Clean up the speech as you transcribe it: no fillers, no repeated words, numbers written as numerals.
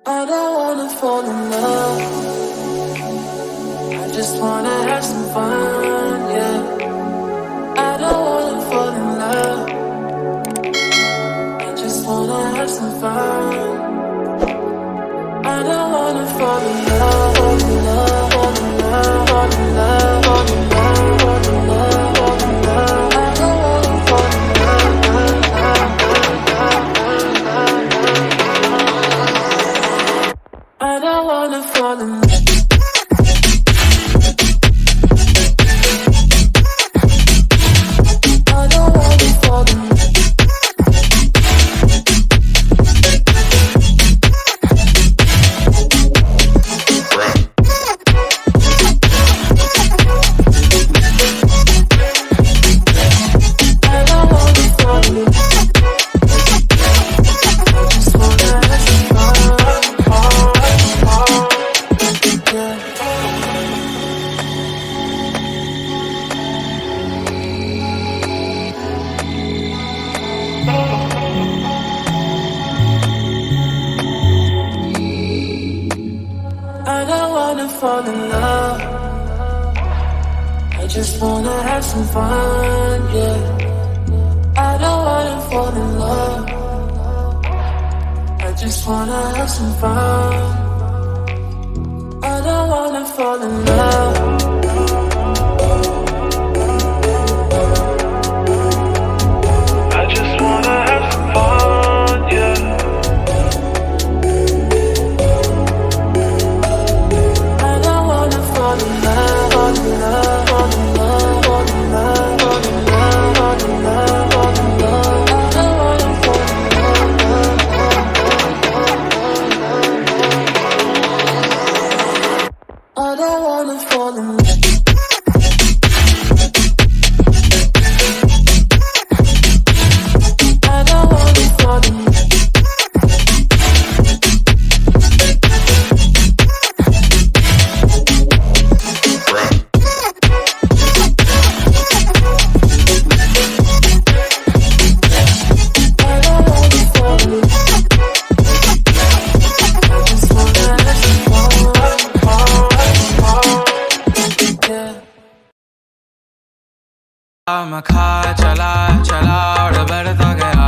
I don't wanna fall in love. I just wanna have some fun, yeah. I don't wanna fall in love. I just wanna have some fun. I don't wanna fall in love, fall in love, fall in love, fall in love, fall in love, fall in love, fall in love. I don't wanna fall in love. I don't wanna fall in love. I don't wanna fall in love. I just wanna have some fun, yeah. I don't wanna fall in love. I just wanna have some fun. I don't wanna fall in love. I just wanna have some fun, yeah. Fall in love, fall in love, fall in love, fall in love, fall in love, fall in love, fall in love. I don't wanna fall in love. I don't wanna fall in love. I don't wanna fall in love. मैं खा चला चला और बढ़ता गया